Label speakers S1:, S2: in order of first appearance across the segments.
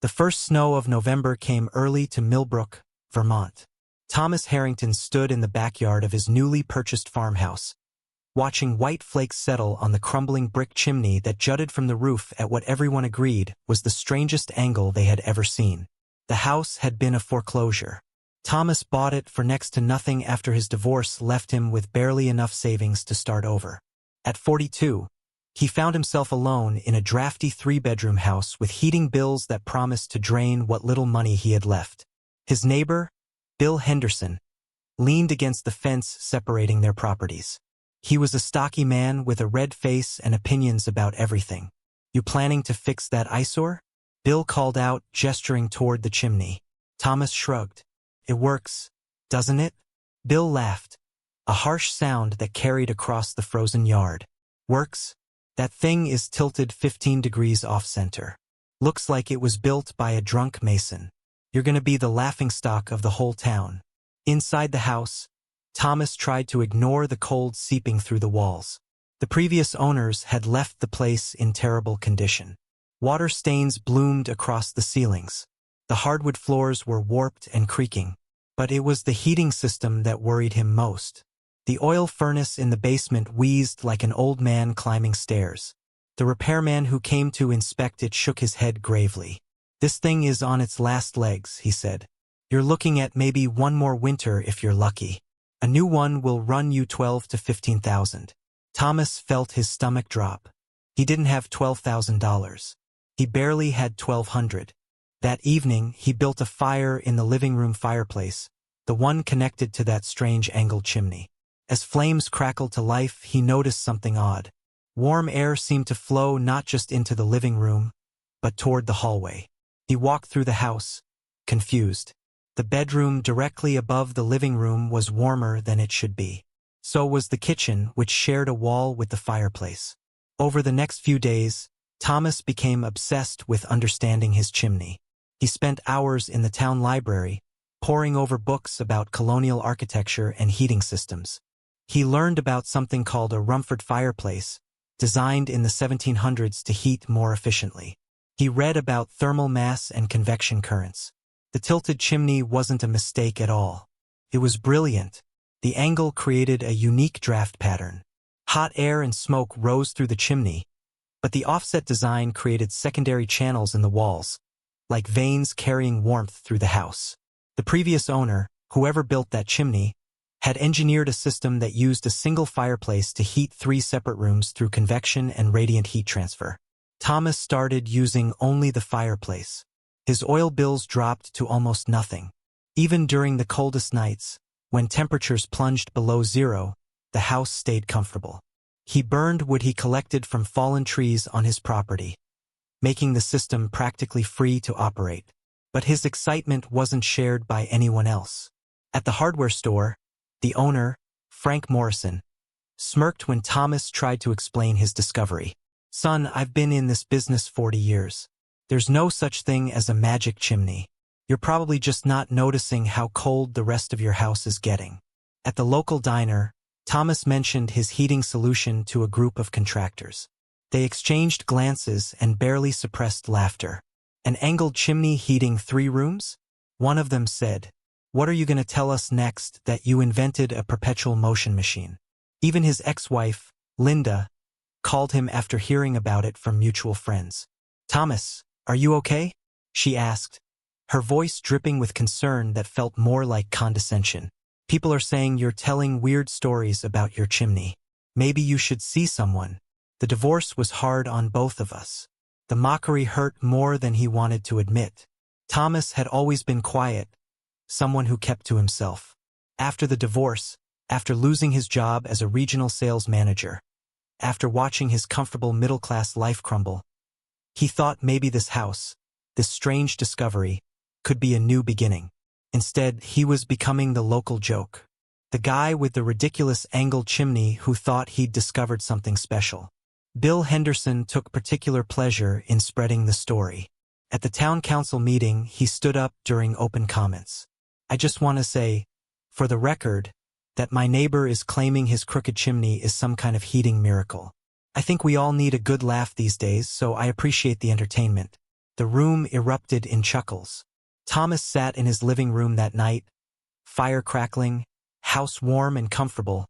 S1: The first snow of November came early to Millbrook, Vermont. Thomas Harrington stood in the backyard of his newly purchased farmhouse, watching white flakes settle on the crumbling brick chimney that jutted from the roof at what everyone agreed was the strangest angle they had ever seen. The house had been a foreclosure. Thomas bought it for next to nothing after his divorce left him with barely enough savings to start over. At 42, he found himself alone in a drafty 3-bedroom house with heating bills that promised to drain what little money he had left. His neighbor, Bill Henderson, leaned against the fence separating their properties. He was a stocky man with a red face and opinions about everything. "You planning to fix that eyesore?" Bill called out, gesturing toward the chimney. Thomas shrugged. "It works, doesn't it?" Bill laughed, a harsh sound that carried across the frozen yard. "Works? That thing is tilted 15 degrees off-center. Looks like it was built by a drunk mason. You're gonna be the laughingstock of the whole town." Inside the house, Thomas tried to ignore the cold seeping through the walls. The previous owners had left the place in terrible condition. Water stains bloomed across the ceilings. The hardwood floors were warped and creaking. But it was the heating system that worried him most. The oil furnace in the basement wheezed like an old man climbing stairs. The repairman who came to inspect it shook his head gravely. "This thing is on its last legs," he said. "You're looking at maybe one more winter if you're lucky. A new one will run you $12,000 to $15,000. Thomas felt his stomach drop. He didn't have $12,000. He barely had $1,200. That evening, he built a fire in the living room fireplace, the one connected to that strange angled chimney. As flames crackled to life, he noticed something odd. Warm air seemed to flow not just into the living room, but toward the hallway. He walked through the house, confused. The bedroom directly above the living room was warmer than it should be. So was the kitchen, which shared a wall with the fireplace. Over the next few days, Thomas became obsessed with understanding his chimney. He spent hours in the town library, poring over books about colonial architecture and heating systems. He learned about something called a Rumford fireplace, designed in the 1700s to heat more efficiently. He read about thermal mass and convection currents. The tilted chimney wasn't a mistake at all. It was brilliant. The angle created a unique draft pattern. Hot air and smoke rose through the chimney, but the offset design created secondary channels in the walls, like veins carrying warmth through the house. The previous owner, whoever built that chimney, had engineered a system that used a single fireplace to heat 3 separate rooms through convection and radiant heat transfer. Thomas started using only the fireplace. His oil bills dropped to almost nothing. Even during the coldest nights, when temperatures plunged below zero, the house stayed comfortable. He burned wood he collected from fallen trees on his property, making the system practically free to operate. But his excitement wasn't shared by anyone else. At the hardware store, the owner, Frank Morrison, smirked when Thomas tried to explain his discovery. "Son, I've been in this business 40 years. There's no such thing as a magic chimney. You're probably just not noticing how cold the rest of your house is getting." At the local diner, Thomas mentioned his heating solution to a group of contractors. They exchanged glances and barely suppressed laughter. "An angled chimney heating 3 rooms? One of them said, "What are you going to tell us next that you invented a perpetual motion machine?" Even his ex-wife, Linda, called him after hearing about it from mutual friends. "Thomas, are you okay?" she asked, her voice dripping with concern that felt more like condescension. "People are saying you're telling weird stories about your chimney. Maybe you should see someone." The divorce was hard on both of us. The mockery hurt more than he wanted to admit. Thomas had always been quiet, someone who kept to himself. After the divorce, after losing his job as a regional sales manager, after watching his comfortable middle-class life crumble, he thought maybe this house, this strange discovery, could be a new beginning. Instead, he was becoming the local joke. The guy with the ridiculous angled chimney who thought he'd discovered something special. Bill Henderson took particular pleasure in spreading the story. At the town council meeting, he stood up during open comments. "I just want to say, for the record, that my neighbor is claiming his crooked chimney is some kind of heating miracle. I think we all need a good laugh these days, so I appreciate the entertainment." The room erupted in chuckles. Thomas sat in his living room that night, fire crackling, house warm and comfortable,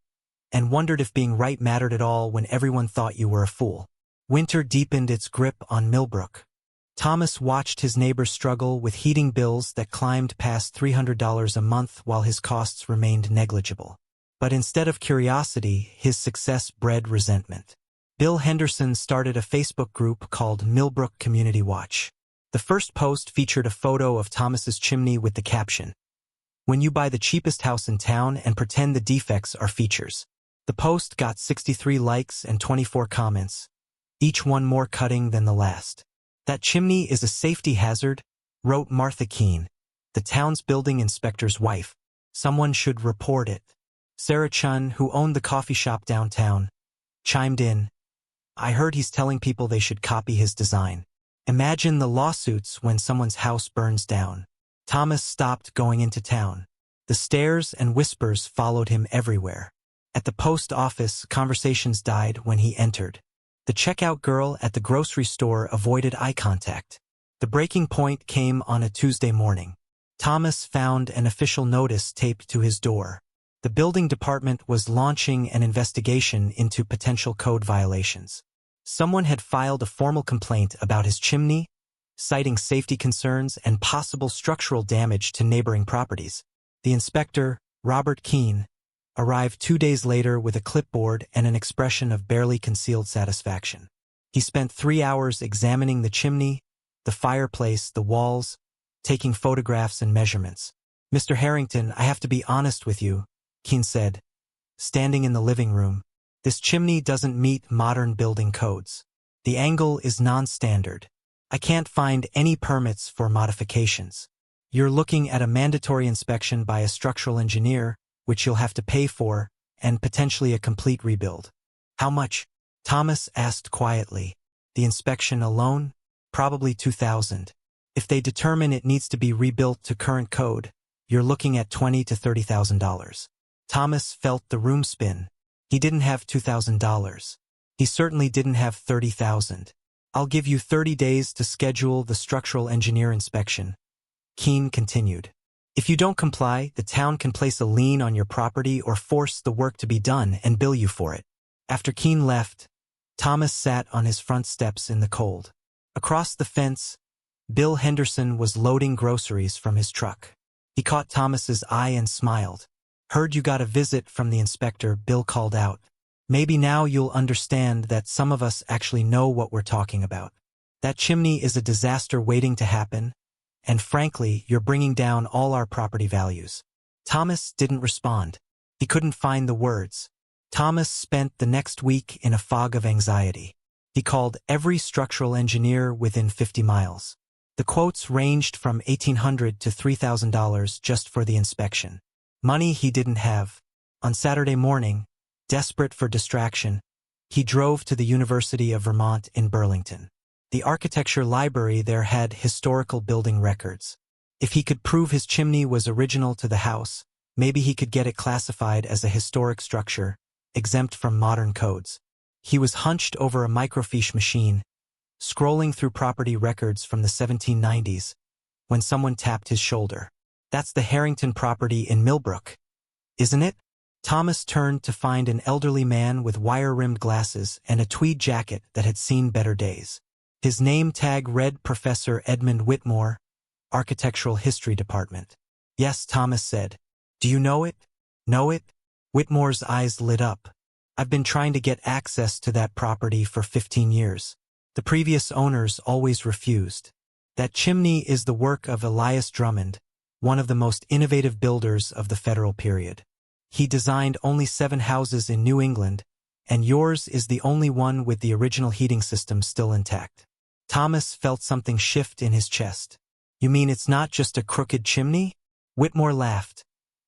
S1: and wondered if being right mattered at all when everyone thought you were a fool. Winter deepened its grip on Millbrook. Thomas watched his neighbors struggle with heating bills that climbed past $300 a month while his costs remained negligible. But instead of curiosity, his success bred resentment. Bill Henderson started a Facebook group called Millbrook Community Watch. The first post featured a photo of Thomas's chimney with the caption, "When you buy the cheapest house in town and pretend the defects are features." The post got 63 likes and 24 comments, each one more cutting than the last. "That chimney is a safety hazard," wrote Martha Keene, the town's building inspector's wife. "Someone should report it." Sarah Chun, who owned the coffee shop downtown, chimed in, "I heard he's telling people they should copy his design. Imagine the lawsuits when someone's house burns down." Thomas stopped going into town. The stares and whispers followed him everywhere. At the post office, conversations died when he entered. The checkout girl at the grocery store avoided eye contact. The breaking point came on a Tuesday morning. Thomas found an official notice taped to his door. The building department was launching an investigation into potential code violations. Someone had filed a formal complaint about his chimney, citing safety concerns and possible structural damage to neighboring properties. The inspector, Robert Keene, arrived 2 days later with a clipboard and an expression of barely concealed satisfaction. He spent 3 hours examining the chimney, the fireplace, the walls, taking photographs and measurements. "Mr. Harrington, I have to be honest with you," Keene said, standing in the living room. "This chimney doesn't meet modern building codes. The angle is non-standard. I can't find any permits for modifications. You're looking at a mandatory inspection by a structural engineer, which you'll have to pay for, and potentially a complete rebuild." "How much?" Thomas asked quietly. "The inspection alone? Probably $2,000. If they determine it needs to be rebuilt to current code, you're looking at $20,000 to $30,000. Thomas felt the room spin. He didn't have $2,000. He certainly didn't have $30,000. "I'll give you 30 days to schedule the structural engineer inspection," Keene continued. "If you don't comply, the town can place a lien on your property or force the work to be done and bill you for it." After Keene left, Thomas sat on his front steps in the cold. Across the fence, Bill Henderson was loading groceries from his truck. He caught Thomas's eye and smiled. "Heard you got a visit from the inspector," Bill called out. "Maybe now you'll understand that some of us actually know what we're talking about. That chimney is a disaster waiting to happen, and frankly, you're bringing down all our property values." Thomas didn't respond. He couldn't find the words. Thomas spent the next week in a fog of anxiety. He called every structural engineer within 50 miles. The quotes ranged from $1,800 to $3,000 just for the inspection. Money he didn't have. On Saturday morning, desperate for distraction, he drove to the University of Vermont in Burlington. The architecture library there had historical building records. If he could prove his chimney was original to the house, maybe he could get it classified as a historic structure, exempt from modern codes. He was hunched over a microfiche machine, scrolling through property records from the 1790s, when someone tapped his shoulder. "That's the Harrington property in Millbrook, isn't it?" Thomas turned to find an elderly man with wire-rimmed glasses and a tweed jacket that had seen better days. His name tag read Professor Edmund Whitmore, Architectural History Department. "Yes," Thomas said. "Do you know it?" "Know it?" Whitmore's eyes lit up. "I've been trying to get access to that property for 15 years. The previous owners always refused. That chimney is the work of Elias Drummond, one of the most innovative builders of the federal period. He designed only 7 houses in New England, and yours is the only one with the original heating system still intact." Thomas felt something shift in his chest. "You mean it's not just a crooked chimney?" Whitmore laughed,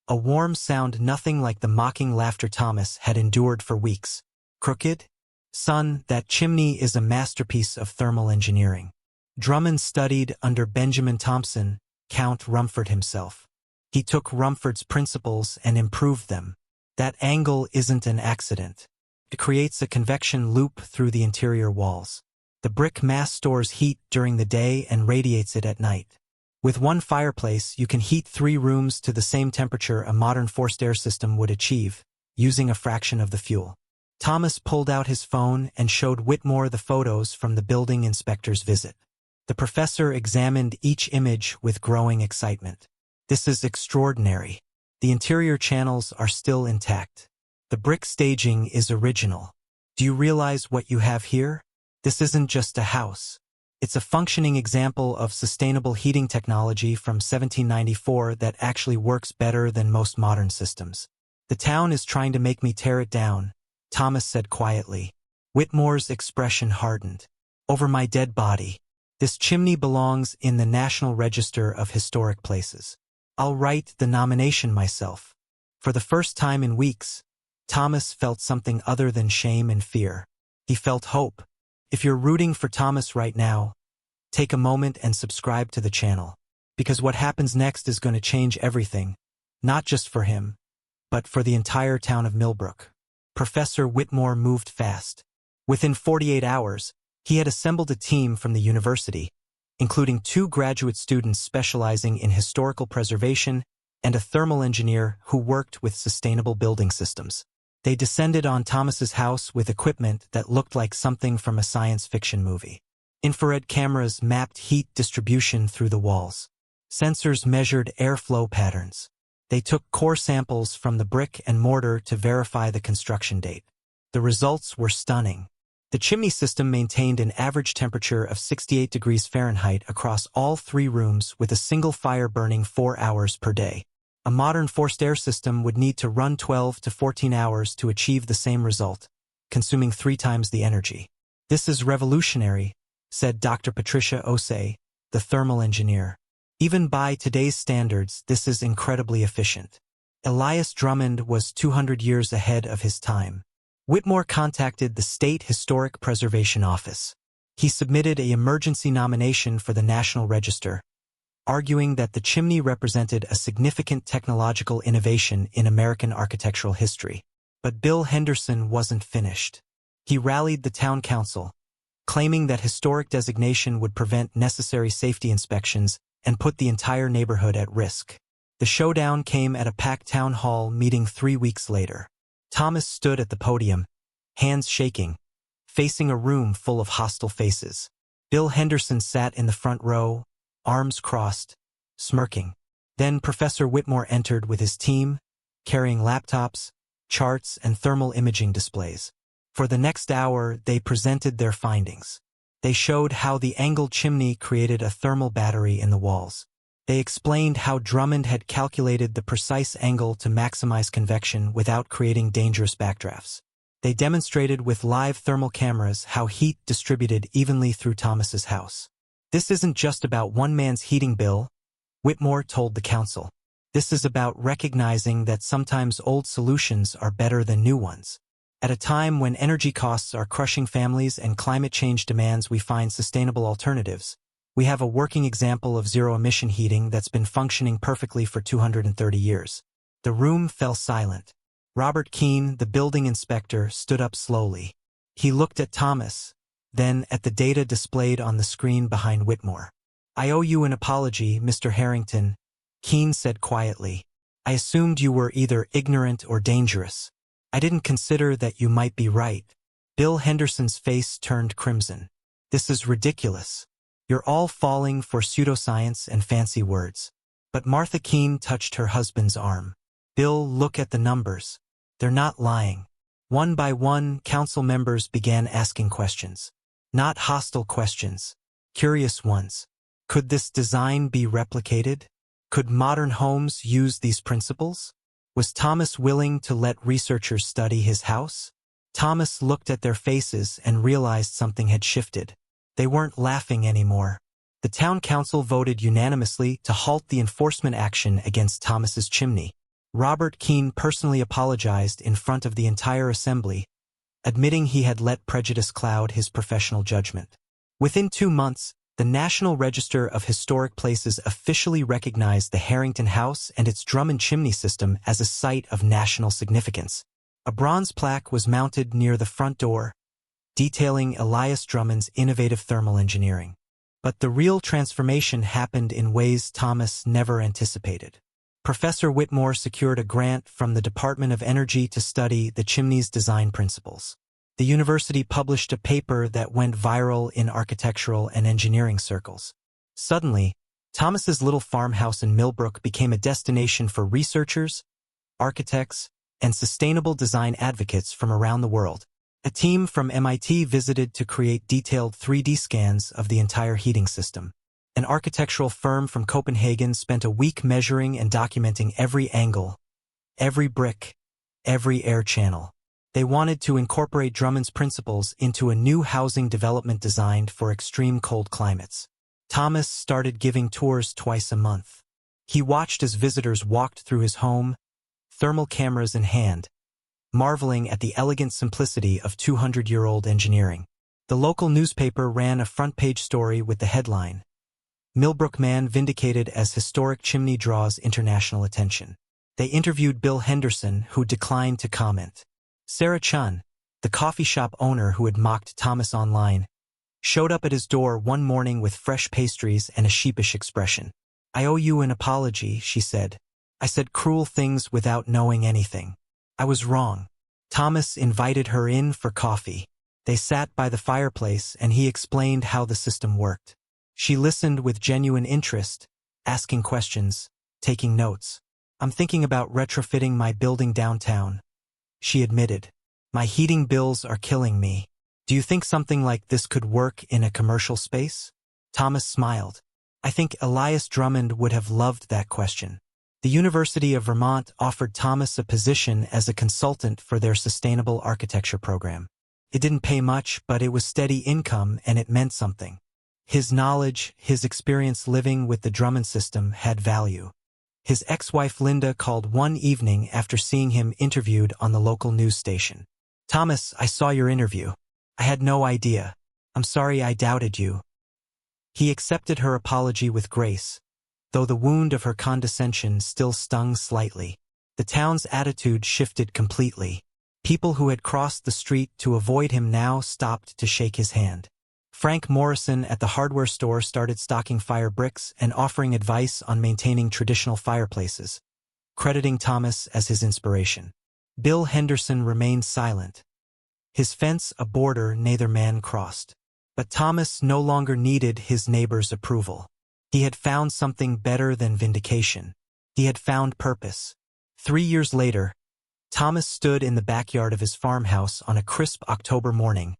S1: a warm sound nothing like the mocking laughter Thomas had endured for weeks. "Crooked? Son, that chimney is a masterpiece of thermal engineering. Drummond studied under Benjamin Thompson, Count Rumford himself. He took Rumford's principles and improved them. That angle isn't an accident. It creates a convection loop through the interior walls. The brick mass stores heat during the day and radiates it at night. With one fireplace, you can heat 3 rooms to the same temperature a modern forced air system would achieve, using a fraction of the fuel. Thomas pulled out his phone and showed Whitmore the photos from the building inspector's visit. The professor examined each image with growing excitement. This is extraordinary. The interior channels are still intact. The brick staging is original. Do you realize what you have here? This isn't just a house. It's a functioning example of sustainable heating technology from 1794 that actually works better than most modern systems. The town is trying to make me tear it down, Thomas said quietly. Whitmore's expression hardened. Over my dead body. This chimney belongs in the National Register of Historic Places. I'll write the nomination myself. For the first time in weeks, Thomas felt something other than shame and fear. He felt hope. If you're rooting for Thomas right now, take a moment and subscribe to the channel. Because what happens next is going to change everything, not just for him, but for the entire town of Millbrook. Professor Whitmore moved fast. Within 48 hours, he had assembled a team from the university, including 2 graduate students specializing in historical preservation and a thermal engineer who worked with sustainable building systems. They descended on Thomas's house with equipment that looked like something from a science fiction movie. Infrared cameras mapped heat distribution through the walls. Sensors measured airflow patterns. They took core samples from the brick and mortar to verify the construction date. The results were stunning. The chimney system maintained an average temperature of 68 degrees Fahrenheit across all 3 rooms with a single fire burning 4 hours per day. A modern forced air system would need to run 12 to 14 hours to achieve the same result, consuming 3 times the energy. This is revolutionary, said Dr. Patricia Osei, the thermal engineer. Even by today's standards, this is incredibly efficient. Elias Drummond was 200 years ahead of his time. Whitmore contacted the State Historic Preservation Office. He submitted an emergency nomination for the National Register, arguing that the chimney represented a significant technological innovation in American architectural history. But Bill Henderson wasn't finished. He rallied the town council, claiming that historic designation would prevent necessary safety inspections and put the entire neighborhood at risk. The showdown came at a packed town hall meeting 3 weeks later. Thomas stood at the podium, hands shaking, facing a room full of hostile faces. Bill Henderson sat in the front row, arms crossed, smirking. Then Professor Whitmore entered with his team, carrying laptops, charts, and thermal imaging displays. For the next hour, they presented their findings. They showed how the angled chimney created a thermal battery in the walls. They explained how Drummond had calculated the precise angle to maximize convection without creating dangerous backdrafts. They demonstrated with live thermal cameras how heat distributed evenly through Thomas's house. This isn't just about one man's heating bill, Whitmore told the council. This is about recognizing that sometimes old solutions are better than new ones. At a time when energy costs are crushing families and climate change demands we find sustainable alternatives, we have a working example of zero-emission heating that's been functioning perfectly for 230 years. The room fell silent. Robert Keene, the building inspector, stood up slowly. He looked at Thomas, then at the data displayed on the screen behind Whitmore. "I owe you an apology, Mr. Harrington," Keene said quietly. "I assumed you were either ignorant or dangerous. I didn't consider that you might be right." Bill Henderson's face turned crimson. "This is ridiculous. You're all falling for pseudoscience and fancy words." But Martha Keene touched her husband's arm. "Bill, look at the numbers. They're not lying." One by one, council members began asking questions. Not hostile questions, curious ones. Could this design be replicated? Could modern homes use these principles? Was Thomas willing to let researchers study his house? Thomas looked at their faces and realized something had shifted. They weren't laughing anymore. The town council voted unanimously to halt the enforcement action against Thomas's chimney. Robert Keene personally apologized in front of the entire assembly, admitting he had let prejudice cloud his professional judgment. Within 2 months, the National Register of Historic Places officially recognized the Harrington House and its Drummond chimney system as a site of national significance. A bronze plaque was mounted near the front door, detailing Elias Drummond's innovative thermal engineering. But the real transformation happened in ways Thomas never anticipated. Professor Whitmore secured a grant from the Department of Energy to study the chimney's design principles. The university published a paper that went viral in architectural and engineering circles. Suddenly, Thomas's little farmhouse in Millbrook became a destination for researchers, architects, and sustainable design advocates from around the world. A team from MIT visited to create detailed 3D scans of the entire heating system. An architectural firm from Copenhagen spent a week measuring and documenting every angle, every brick, every air channel. They wanted to incorporate Drummond's principles into a new housing development designed for extreme cold climates. Thomas started giving tours twice a month. He watched as visitors walked through his home, thermal cameras in hand, marveling at the elegant simplicity of 200-year-old engineering. The local newspaper ran a front-page story with the headline, "Millbrook Man Vindicated as Historic Chimney Draws International Attention." They interviewed Bill Henderson, who declined to comment. Sarah Chun, the coffee shop owner who had mocked Thomas online, showed up at his door one morning with fresh pastries and a sheepish expression. "I owe you an apology," she said. "I said cruel things without knowing anything. I was wrong." Thomas invited her in for coffee. They sat by the fireplace and he explained how the system worked. She listened with genuine interest, asking questions, taking notes. "I'm thinking about retrofitting my building downtown," she admitted. "My heating bills are killing me. Do you think something like this could work in a commercial space?" Thomas smiled. "I think Elias Drummond would have loved that question." The University of Vermont offered Thomas a position as a consultant for their sustainable architecture program. It didn't pay much, but it was steady income and it meant something. His knowledge, his experience living with the Drummond system had value. His ex-wife Linda called one evening after seeing him interviewed on the local news station. "Thomas, I saw your interview. I had no idea. I'm sorry I doubted you." He accepted her apology with grace, though the wound of her condescension still stung slightly. The town's attitude shifted completely. People who had crossed the street to avoid him now stopped to shake his hand. Frank Morrison at the hardware store started stocking fire bricks and offering advice on maintaining traditional fireplaces, crediting Thomas as his inspiration. Bill Henderson remained silent, his fence a border neither man crossed. But Thomas no longer needed his neighbor's approval. He had found something better than vindication. He had found purpose. 3 years later, Thomas stood in the backyard of his farmhouse on a crisp October morning,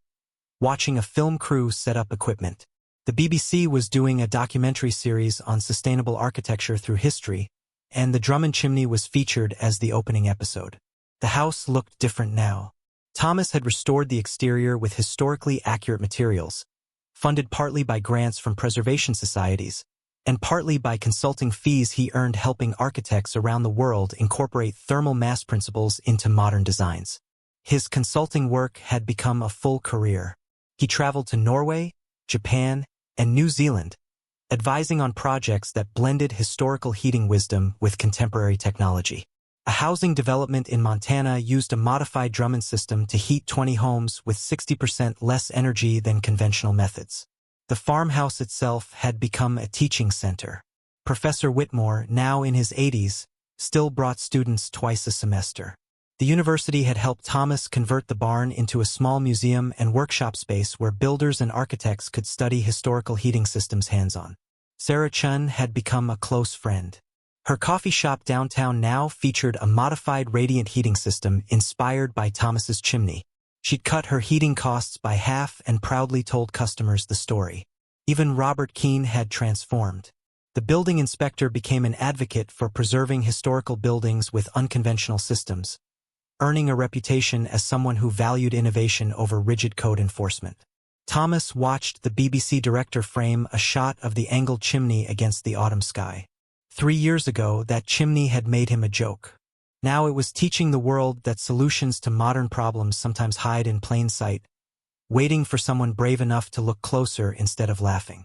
S1: watching a film crew set up equipment. The BBC was doing a documentary series on sustainable architecture through history, and the Drummond chimney was featured as the opening episode. The house looked different now. Thomas had restored the exterior with historically accurate materials, funded partly by grants from preservation societies, and partly by consulting fees he earned helping architects around the world incorporate thermal mass principles into modern designs. His consulting work had become a full career. He traveled to Norway, Japan, and New Zealand, advising on projects that blended historical heating wisdom with contemporary technology. A housing development in Montana used a modified Drummond system to heat 20 homes with 60% less energy than conventional methods. The farmhouse itself had become a teaching center. Professor Whitmore, now in his 80s, still brought students twice a semester. The university had helped Thomas convert the barn into a small museum and workshop space where builders and architects could study historical heating systems hands-on. Sarah Chun had become a close friend. Her coffee shop downtown now featured a modified radiant heating system inspired by Thomas's chimney. She'd cut her heating costs by half and proudly told customers the story. Even Robert Keane had transformed. The building inspector became an advocate for preserving historical buildings with unconventional systems, earning a reputation as someone who valued innovation over rigid code enforcement. Thomas watched the BBC director frame a shot of the angled chimney against the autumn sky. 3 years ago, that chimney had made him a joke. Now it was teaching the world that solutions to modern problems sometimes hide in plain sight, waiting for someone brave enough to look closer instead of laughing.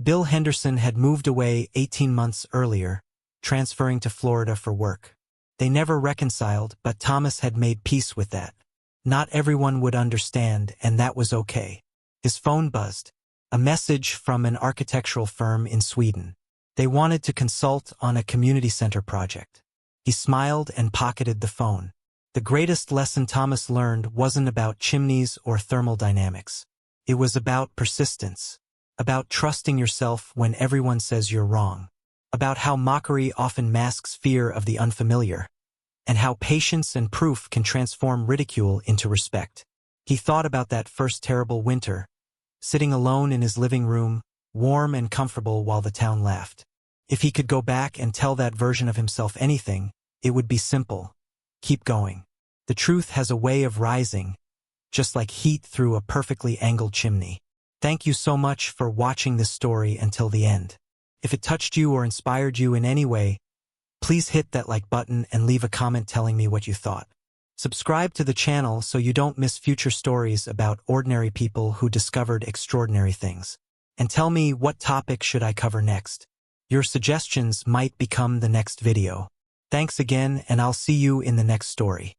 S1: Bill Henderson had moved away 18 months earlier, transferring to Florida for work. They never reconciled, but Thomas had made peace with that. Not everyone would understand, and that was okay. His phone buzzed. A message from an architectural firm in Sweden. They wanted to consult on a community center project. He smiled and pocketed the phone. The greatest lesson Thomas learned wasn't about chimneys or thermal dynamics. It was about persistence, about trusting yourself when everyone says you're wrong, about how mockery often masks fear of the unfamiliar, and how patience and proof can transform ridicule into respect. He thought about that first terrible winter, sitting alone in his living room, warm and comfortable while the town laughed. If he could go back and tell that version of himself anything, it would be simple. Keep going. The truth has a way of rising, just like heat through a perfectly angled chimney. Thank you so much for watching this story until the end. If it touched you or inspired you in any way, please hit that like button and leave a comment telling me what you thought. Subscribe to the channel so you don't miss future stories about ordinary people who discovered extraordinary things. And tell me, what topic should I cover next? Your suggestions might become the next video. Thanks again, and I'll see you in the next story.